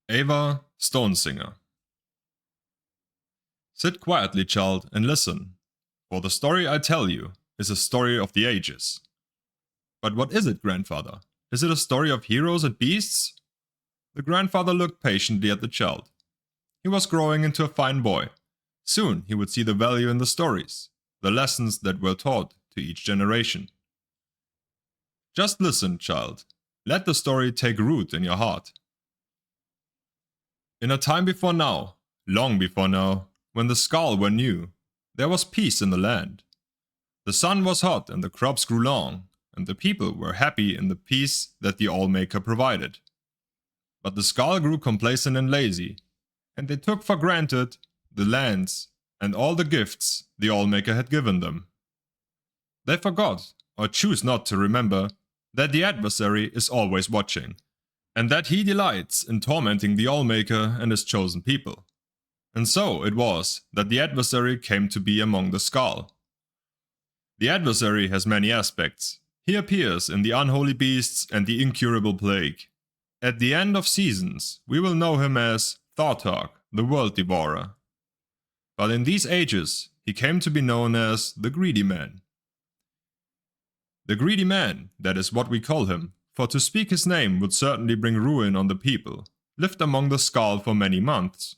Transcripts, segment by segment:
Aevar Stone Singer. Sit quietly, child, and listen, for the story I tell you is a story of the ages. But what is it, grandfather? Is it a story of heroes and beasts? The grandfather looked patiently at the child. He was growing into a fine boy. Soon he would see the value in the stories, the lessons that were taught to each generation. Just listen, child. Let the story take root in your heart. In a time before now, long before now, when the Skull were new, there was peace in the land. The sun was hot and the crops grew long, and the people were happy in the peace that the Allmaker provided. But the Skull grew complacent and lazy, and they took for granted the lands and all the gifts the Allmaker had given them. They forgot, or choose not to remember, that the adversary is always watching, and that he delights in tormenting the Allmaker and his chosen people. And so it was that the adversary came to be among the Skull. The adversary has many aspects. He appears in the unholy beasts and the incurable plague. At the end of seasons, we will know him as Thortark, the World Devourer. But in these ages, he came to be known as the Greedy Man. The Greedy Man, that is what we call him, for to speak his name would certainly bring ruin on the people, lived among the Skull for many months.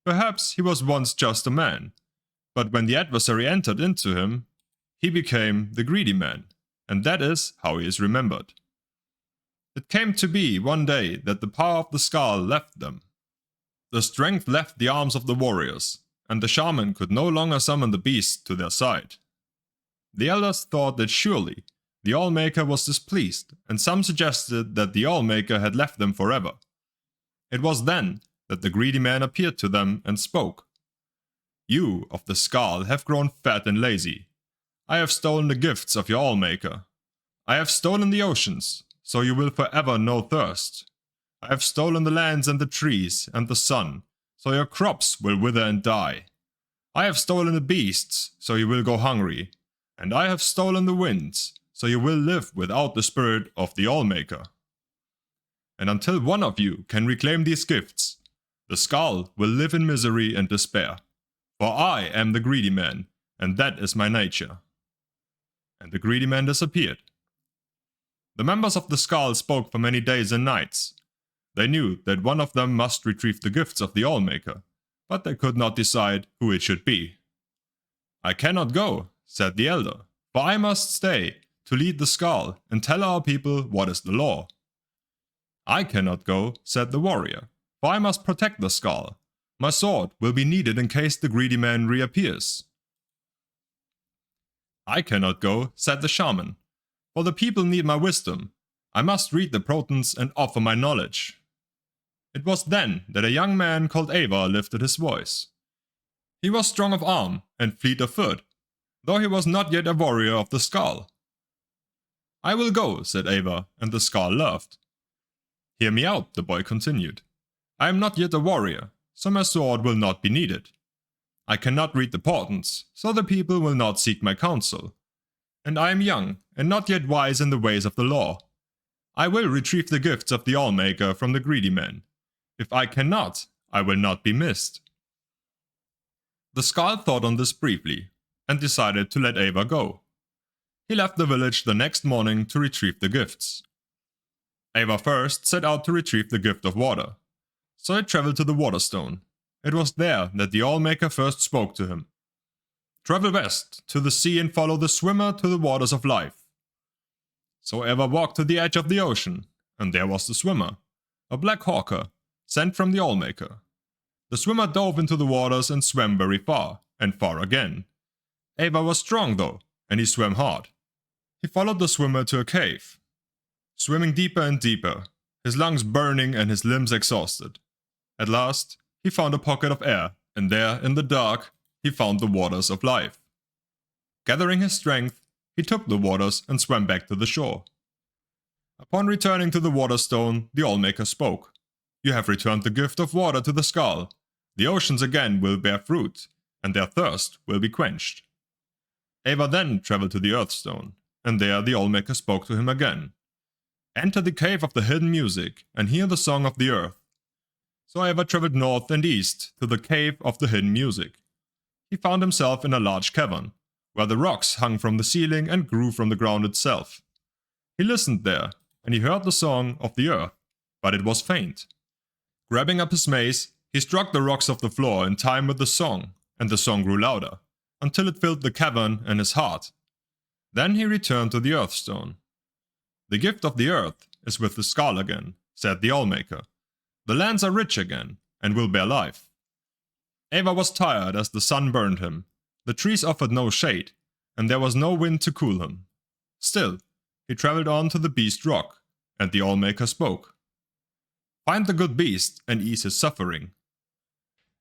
Perhaps he was once just a man, but when the adversary entered into him, he became the Greedy Man, and that is how he is remembered. It came to be one day that the power of the Skull left them. The strength left the arms of the warriors, and the shaman could no longer summon the beast to their side. The elders thought that surely the Allmaker was displeased, and some suggested that the Allmaker had left them forever. It was then that the Greedy Man appeared to them and spoke. "You of the Skull have grown fat and lazy. I have stolen the gifts of your Allmaker. I have stolen the oceans, so you will forever know thirst. I have stolen the lands and the trees and the sun, so your crops will wither and die. I have stolen the beasts, so you will go hungry. And I have stolen the winds, so you will live without the spirit of the Allmaker. And until one of you can reclaim these gifts, the Skull will live in misery and despair. For I am the Greedy Man, and that is my nature." And the Greedy Man disappeared. The members of the Skull spoke for many days and nights. They knew that one of them must retrieve the gifts of the Allmaker, but they could not decide who it should be. "I cannot go," said the elder, "for I must stay to lead the Skull and tell our people what is the law." "I cannot go," said the warrior, "for I must protect the Skull. My sword will be needed in case the Greedy Man reappears." "I cannot go," said the shaman, "for the people need my wisdom. I must read the protons and offer my knowledge." It was then that a young man called Aevar lifted his voice. He was strong of arm and fleet of foot, though he was not yet a warrior of the Skull. "I will go," said Aevar, and the Skull laughed. "Hear me out," the boy continued. "I am not yet a warrior, so my sword will not be needed. I cannot read the portents, so the people will not seek my counsel. And I am young, and not yet wise in the ways of the law. I will retrieve the gifts of the Allmaker from the Greedy Man. If I cannot, I will not be missed." The Skull thought on this briefly, and decided to let Aevar go. He left the village the next morning to retrieve the gifts. Aevar first set out to retrieve the gift of water, so he traveled to the Waterstone. It was there that the Allmaker first spoke to him. "Travel west to the sea and follow the swimmer to the waters of life." So Aevar walked to the edge of the ocean, and there was the swimmer, a black hawker, sent from the Allmaker. The swimmer dove into the waters and swam very far, and far again. Aevar was strong though, and he swam hard. He followed the swimmer to a cave, swimming deeper and deeper, his lungs burning and his limbs exhausted. At last, he found a pocket of air, and there, in the dark, he found the waters of life. Gathering his strength, he took the waters and swam back to the shore. Upon returning to the Waterstone, the Allmaker spoke. "You have returned the gift of water to the Skull. The oceans again will bear fruit, and their thirst will be quenched." Aevar then traveled to the Earthstone, and there the Allmaker spoke to him again. "Enter the cave of the hidden music, and hear the song of the earth. so Aevar traveled north and east to the Cave of the Hidden Music. He found himself in a large cavern, where the rocks hung from the ceiling and grew from the ground itself. He listened there, and he heard the song of the earth, but it was faint. Grabbing up his mace, he struck the rocks of the floor in time with the song, and the song grew louder, until it filled the cavern and his heart. Then he returned to the Earthstone. "The gift of the earth is with the skull again," said the Allmaker. "The lands are rich again, and will bear life." Aevar was tired as the sun burned him. The trees offered no shade, and there was no wind to cool him. Still, he traveled on to the Beast Rock, and the Allmaker spoke. "Find the good beast and ease his suffering."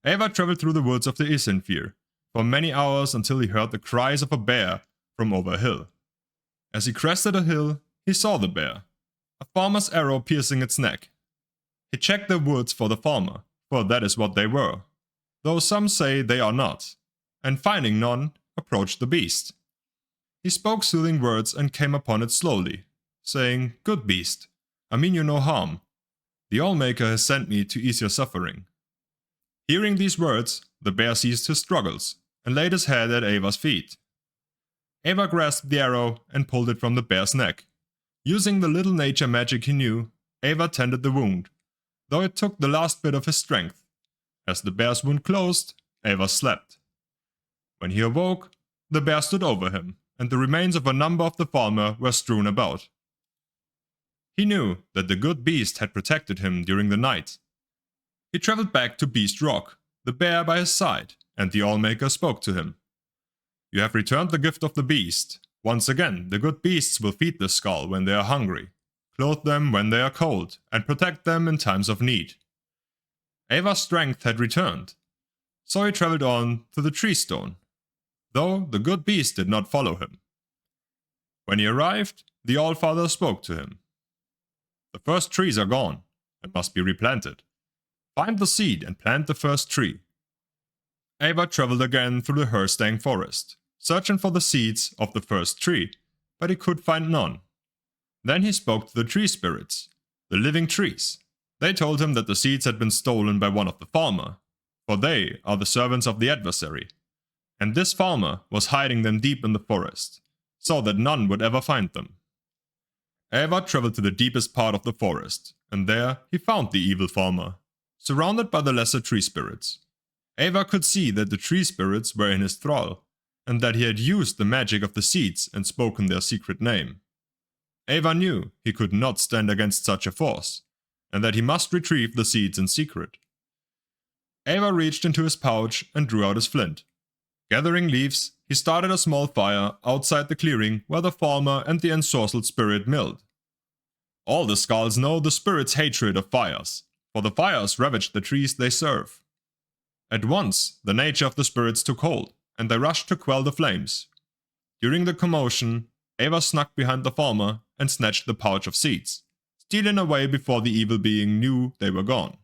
Aevar traveled through the woods of the Isenfir for many hours until he heard the cries of a bear from over a hill. As he crested a hill, he saw the bear, a farmer's arrow piercing its neck. He checked the woods for the farmer, for that is what they were, though some say they are not, and finding none, approached the beast. He spoke soothing words and came upon it slowly, saying, "Good beast, I mean you no harm. The Allmaker has sent me to ease your suffering." Hearing these words, the bear ceased his struggles and laid his head at Aevar's feet. Aevar grasped the arrow and pulled it from the bear's neck. Using the little nature magic he knew, Aevar tended the wound, though it took the last bit of his strength. As the bear's wound closed, Aevar slept. When he awoke, the bear stood over him, and the remains of a number of the farmer were strewn about. He knew that the good beast had protected him during the night. He traveled back to Beast Rock, the bear by his side, and the Allmaker spoke to him. "You have returned the gift of the beast. Once again, the good beasts will feed the skull when they are hungry, clothe them when they are cold, and protect them in times of need." Aevar's strength had returned, so he traveled on to the Tree Stone, though the good beast did not follow him. When he arrived, the Allfather spoke to him. "The first trees are gone, and must be replanted. Find the seed and plant the first tree." Aevar traveled again through the Herstang forest, searching for the seeds of the first tree, but he could find none. Then he spoke to the tree spirits, the living trees. They told him that the seeds had been stolen by one of the farmer, for they are the servants of the adversary, and this farmer was hiding them deep in the forest, so that none would ever find them. Aevar traveled to the deepest part of the forest, and there he found the evil farmer, surrounded by the lesser tree spirits. Aevar could see that the tree spirits were in his thrall, and that he had used the magic of the seeds and spoken their secret name. Aevar knew he could not stand against such a force, and that he must retrieve the seeds in secret. Aevar reached into his pouch and drew out his flint. Gathering leaves, he started a small fire outside the clearing where the farmer and the ensorcelled spirit milled. All the skulls know the spirit's hatred of fires, for the fires ravage the trees they serve. At once, the nature of the spirits took hold, and they rushed to quell the flames. During the commotion, Aevar snuck behind the farmer and snatched the pouch of seeds, stealing away before the evil being knew they were gone.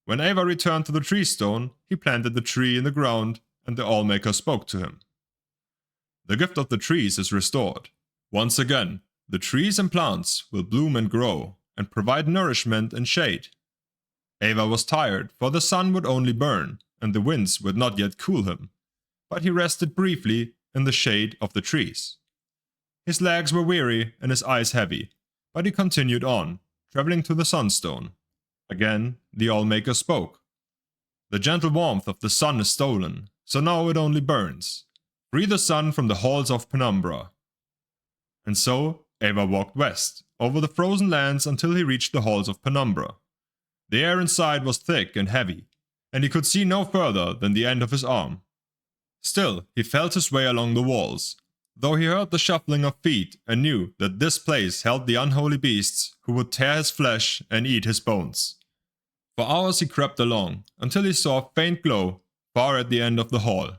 When Aevar returned to the tree stone, he planted the tree in the ground, and the Allmaker spoke to him. "The gift of the trees is restored. Once again, the trees and plants will bloom and grow, and provide nourishment and shade." Aevar was tired, for the sun would only burn, and the winds would not yet cool him, but he rested briefly in the shade of the trees. His legs were weary and his eyes heavy, but he continued on, traveling to the Sunstone. Again, the Allmaker spoke. "The gentle warmth of the sun is stolen, so now it only burns. Free the sun from the halls of Penumbra." And so, Aevar walked west, over the frozen lands until he reached the halls of Penumbra. The air inside was thick and heavy, and he could see no further than the end of his arm. Still, he felt his way along the walls, though he heard the shuffling of feet and knew that this place held the unholy beasts who would tear his flesh and eat his bones. For hours he crept along, until he saw a faint glow far at the end of the hall.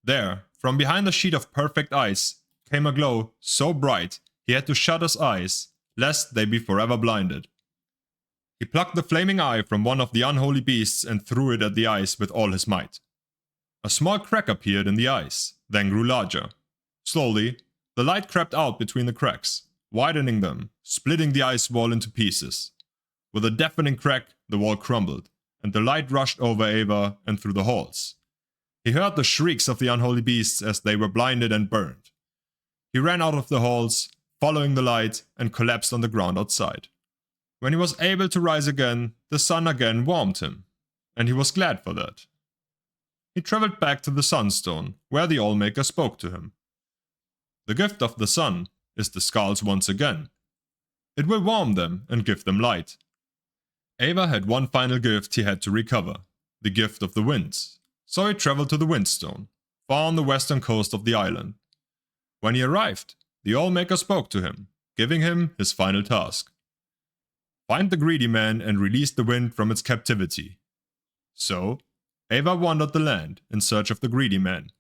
There, from behind a sheet of perfect ice, came a glow so bright he had to shut his eyes, lest they be forever blinded. He plucked the flaming eye from one of the unholy beasts and threw it at the ice with all his might. A small crack appeared in the ice, then grew larger. Slowly, the light crept out between the cracks, widening them, splitting the ice wall into pieces. With a deafening crack, the wall crumbled, and the light rushed over Aevar and through the halls. He heard the shrieks of the unholy beasts as they were blinded and burned. He ran out of the halls, following the light, and collapsed on the ground outside. When he was able to rise again, the sun again warmed him, and he was glad for that. He traveled back to the Sunstone, where the Allmaker spoke to him. The gift of the sun is the skulls once again. It will warm them and give them light. Aevar had one final gift he had to recover, the gift of the winds, so he traveled to the Windstone, far on the western coast of the island. When he arrived, the Allmaker spoke to him, giving him his final task. Find the greedy man and release the wind from its captivity. So, Aevar wandered the land in search of the greedy man.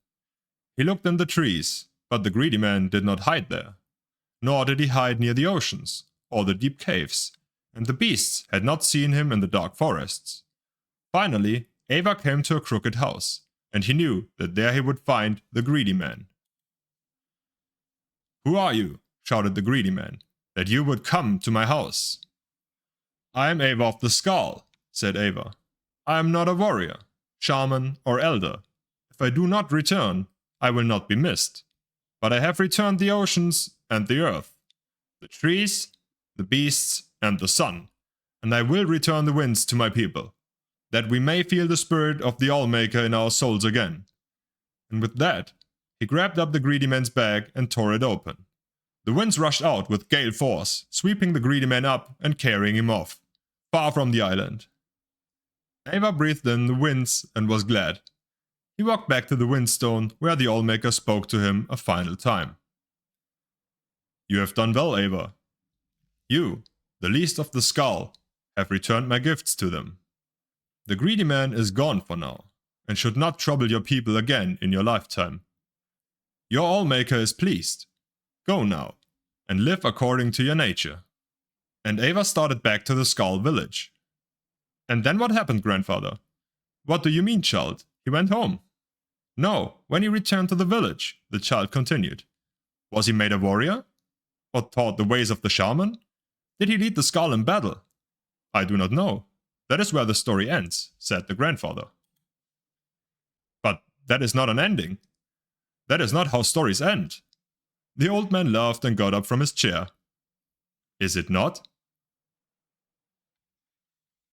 He looked in the trees, but the greedy man did not hide there. Nor did he hide near the oceans, or the deep caves, and the beasts had not seen him in the dark forests. Finally, Aevar came to a crooked house, and he knew that there he would find the greedy man. "Who are you?" shouted the greedy man, "that you would come to my house?" "I am Aevar of the Skull," said Aevar. "I am not a warrior, shaman, or elder. If I do not return, I will not be missed. But I have returned the oceans and the earth, the trees, the beasts, and the sun, and I will return the winds to my people, that we may feel the spirit of the Allmaker in our souls again." And with that, he grabbed up the greedy man's bag and tore it open. The winds rushed out with gale force, sweeping the greedy man up and carrying him off, far from the island. Aevar breathed in the winds and was glad. He walked back to the Windstone, where the Allmaker spoke to him a final time. "You have done well, Aevar. You, the least of the Skull, have returned my gifts to them. The greedy man is gone for now, and should not trouble your people again in your lifetime. Your Allmaker is pleased. Go now, and live according to your nature." And Aevar started back to the Skull village. "And then what happened, grandfather?" "What do you mean, child? He went home." "No, when he returned to the village," the child continued. "Was he made a warrior? Or taught the ways of the shaman? Did he lead the Skull in battle?" "I do not know. That is where the story ends," said the grandfather. "But that is not an ending. That is not how stories end." The old man laughed and got up from his chair. "Is it not?